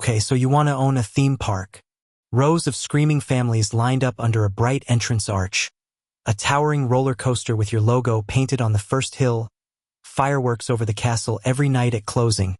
Okay, so you want to own a theme park. Rows of screaming families lined up under a bright entrance arch. A towering roller coaster with your logo painted on the first hill. Fireworks over the castle every night at closing.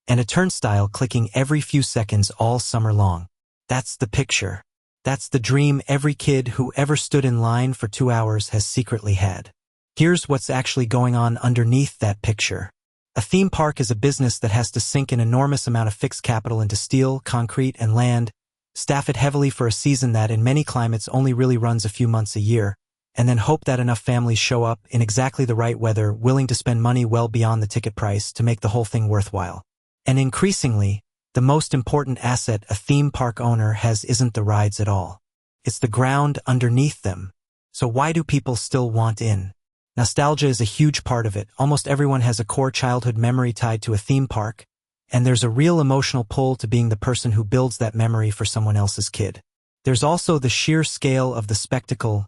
And a turnstile clicking every few seconds all summer long. That's the picture. That's the dream every kid who ever stood in line for 2 hours has secretly had. Here's what's actually going on underneath that picture. A theme park is a business that has to sink an enormous amount of fixed capital into steel, concrete, and land, staff it heavily for a season that in many climates only really runs a few months a year, and then hope that enough families show up in exactly the right weather, willing to spend money well beyond the ticket price to make the whole thing worthwhile. And increasingly, the most important asset a theme park owner has isn't the rides at all. It's the ground underneath them. So why do people still want in? Nostalgia is a huge part of it. Almost everyone has a core childhood memory tied to a theme park, and there's a real emotional pull to being the person who builds that memory for someone else's kid. There's also the sheer scale of the spectacle,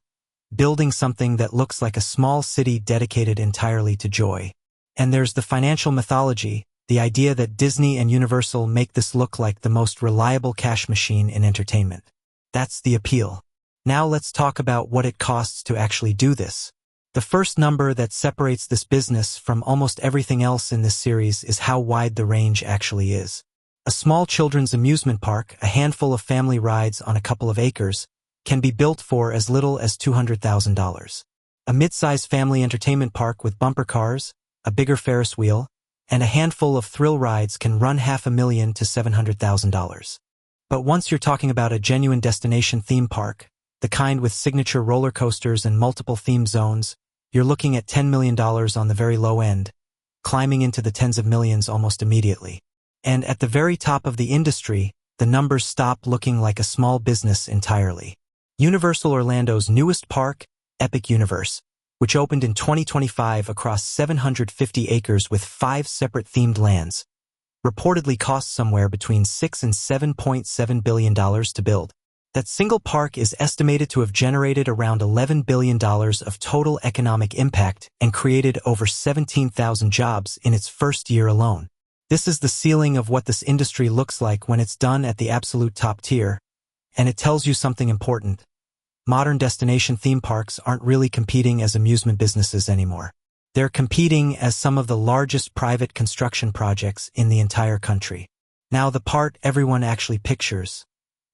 building something that looks like a small city dedicated entirely to joy. And there's the financial mythology, the idea that Disney and Universal make this look like the most reliable cash machine in entertainment. That's the appeal. Now let's talk about what it costs to actually do this. The first number that separates this business from almost everything else in this series is how wide the range actually is. A small children's amusement park, a handful of family rides on a couple of acres, can be built for as little as $200,000. A mid-size family entertainment park with bumper cars, a bigger Ferris wheel, and a handful of thrill rides can run $500,000 to $700,000. But once you're talking about a genuine destination theme park, the kind with signature roller coasters and multiple theme zones, you're looking at $10 million on the very low end, climbing into the tens of millions almost immediately. And at the very top of the industry, the numbers stop looking like a small business entirely. Universal Orlando's newest park, Epic Universe, which opened in 2025 across 750 acres with 5 separate themed lands, reportedly cost somewhere between $6 and $7.7 billion to build. That single park is estimated to have generated around $11 billion of total economic impact and created over 17,000 jobs in its first year alone. This is the ceiling of what this industry looks like when it's done at the absolute top tier, and it tells you something important. Modern destination theme parks aren't really competing as amusement businesses anymore. They're competing as some of the largest private construction projects in the entire country. Now the part everyone actually pictures,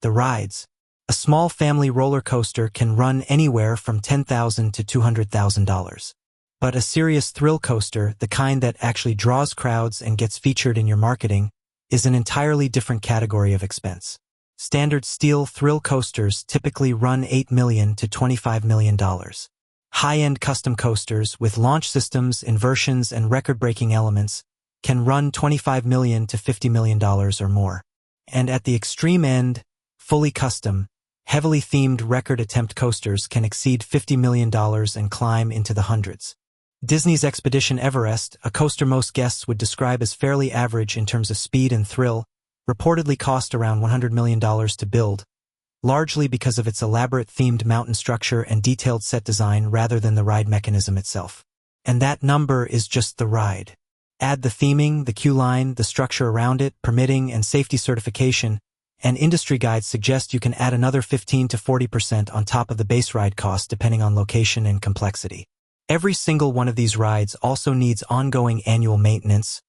the rides. A small family roller coaster can run anywhere from $10,000 to $200,000. But a serious thrill coaster, the kind that actually draws crowds and gets featured in your marketing, is an entirely different category of expense. Standard steel thrill coasters typically run $8 million to $25 million. High-end custom coasters with launch systems, inversions, and record-breaking elements can run $25 million to $50 million or more. And at the extreme end, fully custom, heavily themed record attempt coasters can exceed $50 million and climb into the hundreds. Disney's Expedition Everest, a coaster most guests would describe as fairly average in terms of speed and thrill, reportedly cost around $100 million to build, largely because of its elaborate themed mountain structure and detailed set design rather than the ride mechanism itself. And that number is just the ride. Add the theming, the queue line, the structure around it, permitting and safety certification, and industry guides suggest you can add another 15 to 40% on top of the base ride cost depending on location and complexity. Every single one of these rides also needs ongoing annual maintenance,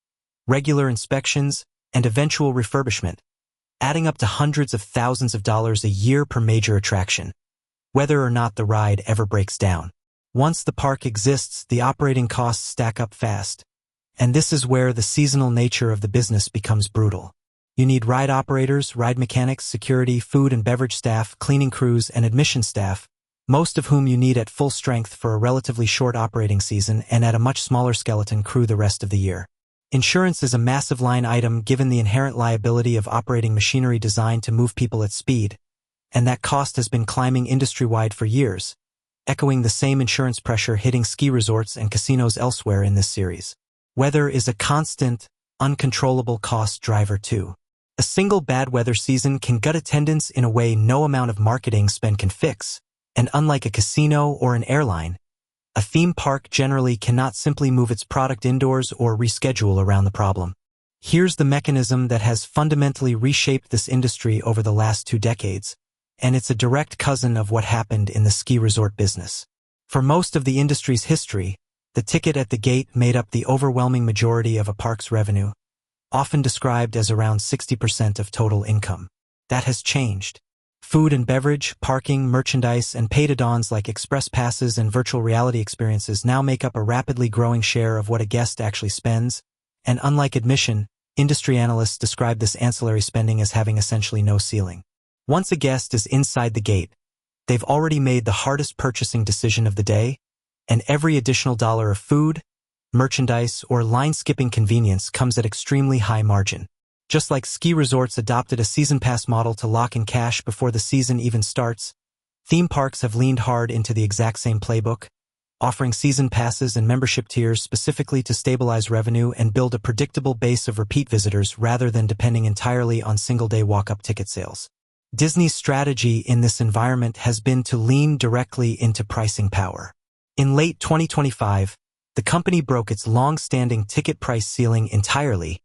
regular inspections, and eventual refurbishment, adding up to hundreds of thousands of dollars a year per major attraction, whether or not the ride ever breaks down. Once the park exists, the operating costs stack up fast, and this is where the seasonal nature of the business becomes brutal. You need ride operators, ride mechanics, security, food and beverage staff, cleaning crews, and admission staff, most of whom you need at full strength for a relatively short operating season and at a much smaller skeleton crew the rest of the year. Insurance is a massive line item given the inherent liability of operating machinery designed to move people at speed, and that cost has been climbing industry-wide for years, echoing the same insurance pressure hitting ski resorts and casinos elsewhere in this series. Weather is a constant, uncontrollable cost driver too. A single bad weather season can gut attendance in a way no amount of marketing spend can fix, and unlike a casino or an airline, a theme park generally cannot simply move its product indoors or reschedule around the problem. Here's the mechanism that has fundamentally reshaped this industry over the last 2 decades, and it's a direct cousin of what happened in the ski resort business. For most of the industry's history, the ticket at the gate made up the overwhelming majority of a park's revenue, often described as around 60% of total income. That has changed. Food and beverage, parking, merchandise, and paid add-ons like express passes and virtual reality experiences now make up a rapidly growing share of what a guest actually spends, and unlike admission, industry analysts describe this ancillary spending as having essentially no ceiling. Once a guest is inside the gate, they've already made the hardest purchasing decision of the day, and every additional dollar of food, merchandise, or line-skipping convenience comes at extremely high margin. Just like ski resorts adopted a season pass model to lock in cash before the season even starts, theme parks have leaned hard into the exact same playbook, offering season passes and membership tiers specifically to stabilize revenue and build a predictable base of repeat visitors rather than depending entirely on single-day walk-up ticket sales. Disney's strategy in this environment has been to lean directly into pricing power. In late 2025, the company broke its long-standing ticket price ceiling entirely,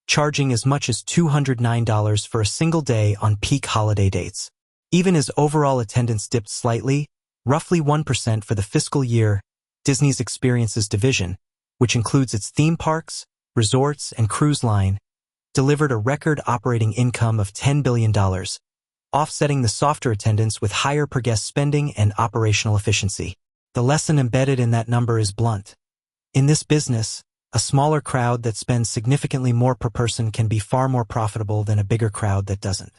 charging as much as $209 for a single day on peak holiday dates. Even as overall attendance dipped slightly, roughly 1% for the fiscal year, Disney's Experiences division, which includes its theme parks, resorts, and cruise line, delivered a record operating income of $10 billion, offsetting the softer attendance with higher per-guest spending and operational efficiency. The lesson embedded in that number is blunt. In this business, a smaller crowd that spends significantly more per person can be far more profitable than a bigger crowd that doesn't.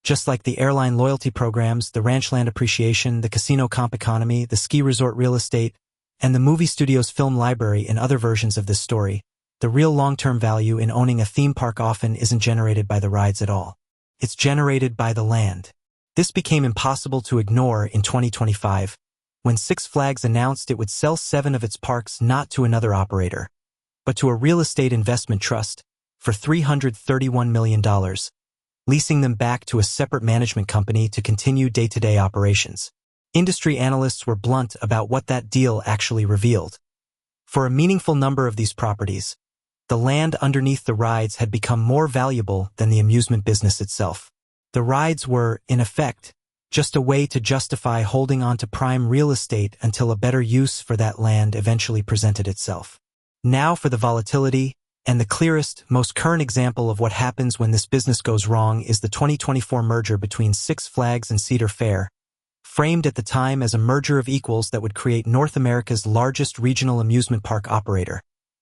Just like the airline loyalty programs, the ranch land appreciation, the casino comp economy, the ski resort real estate, and the movie studio's film library in other versions of this story, the real long-term value in owning a theme park often isn't generated by the rides at all. It's generated by the land. This became impossible to ignore in 2025, when Six Flags announced it would sell 7 of its parks not to another operator, but to a real estate investment trust for $331 million. Leasing them back to a separate management company to continue day-to-day operations. Industry analysts were blunt about what that deal actually revealed. For a meaningful number of these properties, the land underneath the rides had become more valuable than the amusement business itself. The rides were, in effect, just a way to justify holding on to prime real estate until a better use for that land eventually presented itself. Now for the volatility. And the clearest, most current example of what happens when this business goes wrong is the 2024 merger between Six Flags and Cedar Fair, framed at the time as a merger of equals that would create North America's largest regional amusement park operator,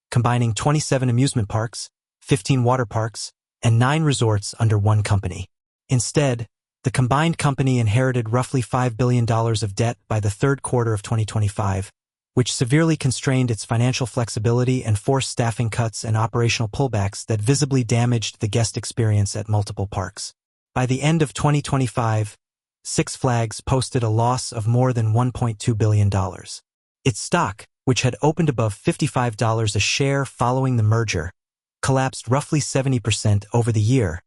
combining 27 amusement parks, 15 water parks, and 9 resorts under one company. Instead, the combined company inherited roughly $5 billion of debt by the third quarter of 2025, which severely constrained its financial flexibility and forced staffing cuts and operational pullbacks that visibly damaged the guest experience at multiple parks. By the end of 2025, Six Flags posted a loss of more than $1.2 billion. Its stock, which had opened above $55 a share following the merger, collapsed roughly 70% over the year,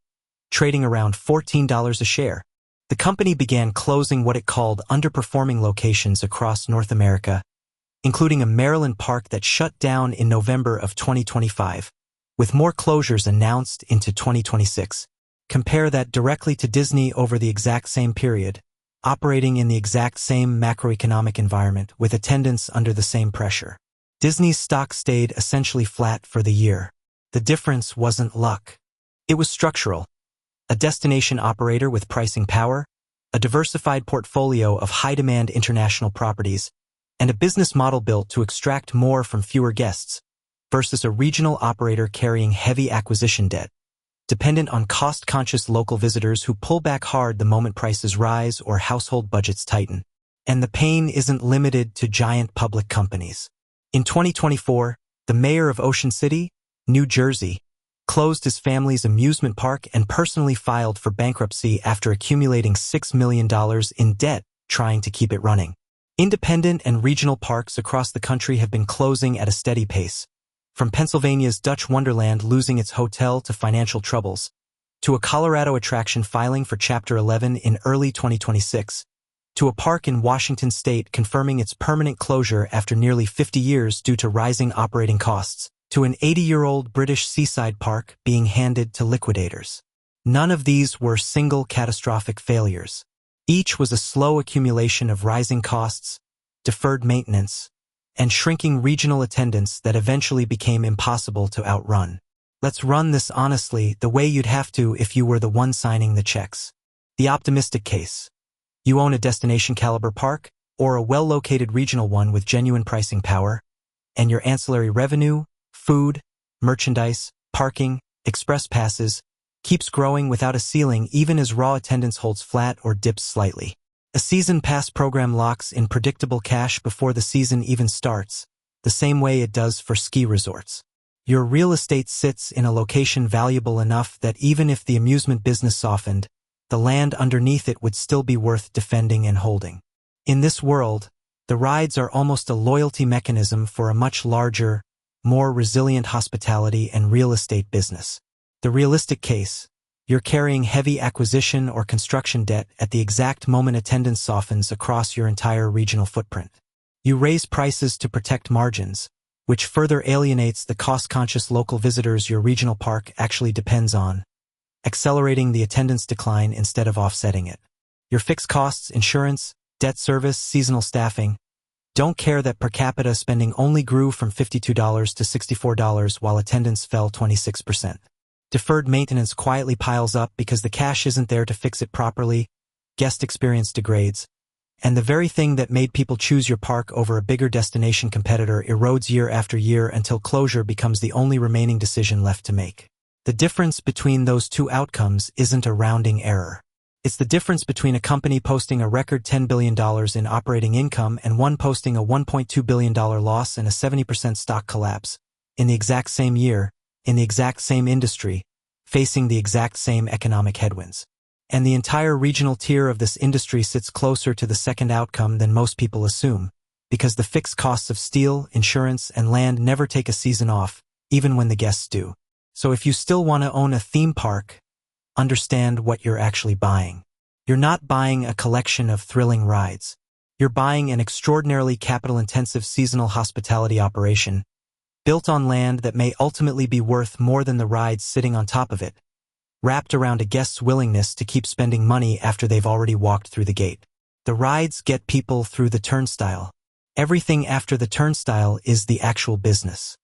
trading around $14 a share. The company began closing what it called underperforming locations across North America, including a Maryland park that shut down in November of 2025, with more closures announced into 2026. Compare that directly to Disney over the exact same period, operating in the exact same macroeconomic environment with attendance under the same pressure. Disney's stock stayed essentially flat for the year. The difference wasn't luck. It was structural. A destination operator with pricing power, a diversified portfolio of high-demand international properties, and a business model built to extract more from fewer guests, versus a regional operator carrying heavy acquisition debt, dependent on cost-conscious local visitors who pull back hard the moment prices rise or household budgets tighten. And the pain isn't limited to giant public companies. In 2024, the mayor of Ocean City, New Jersey, closed his family's amusement park and personally filed for bankruptcy after accumulating $6 million in debt trying to keep it running. Independent and regional parks across the country have been closing at a steady pace, from Pennsylvania's Dutch Wonderland losing its hotel to financial troubles, to a Colorado attraction filing for Chapter 11 in early 2026, to a park in Washington state confirming its permanent closure after nearly 50 years due to rising operating costs. to an 80-year-old British seaside park being handed to liquidators. None of these were single catastrophic failures. Each was a slow accumulation of rising costs, deferred maintenance, and shrinking regional attendance that eventually became impossible to outrun. Let's run this honestly, the way you'd have to if you were the one signing the checks. The optimistic case. You own a destination-caliber park, or a well-located regional one with genuine pricing power, and your ancillary revenue, food, merchandise, parking, express passes, keeps growing without a ceiling even as raw attendance holds flat or dips slightly. A season pass program locks in predictable cash before the season even starts, the same way it does for ski resorts. Your real estate sits in a location valuable enough that even if the amusement business softened, the land underneath it would still be worth defending and holding. In this world, the rides are almost a loyalty mechanism for a much larger, more resilient hospitality and real estate business. The realistic case. You're carrying heavy acquisition or construction debt at the exact moment attendance softens across your entire regional footprint. You raise prices to protect margins, which further alienates the cost-conscious local visitors your regional park actually depends on, accelerating the attendance decline instead of offsetting it. Your fixed costs, insurance, debt service, seasonal staffing, don't care that per capita spending only grew from $52 to $64 while attendance fell 26%. Deferred maintenance quietly piles up because the cash isn't there to fix it properly, guest experience degrades, and the very thing that made people choose your park over a bigger destination competitor erodes year after year until closure becomes the only remaining decision left to make. The difference between those two outcomes isn't a rounding error. It's the difference between a company posting a record $10 billion in operating income and one posting a $1.2 billion loss and a 70% stock collapse, in the exact same year, in the exact same industry, facing the exact same economic headwinds. And the entire regional tier of this industry sits closer to the second outcome than most people assume, because the fixed costs of steel, insurance, and land never take a season off, even when the guests do. So if you still want to own a theme park, understand what you're actually buying. You're not buying a collection of thrilling rides. You're buying an extraordinarily capital-intensive seasonal hospitality operation, built on land that may ultimately be worth more than the rides sitting on top of it, wrapped around a guest's willingness to keep spending money after they've already walked through the gate. The rides get people through the turnstile. Everything after the turnstile is the actual business.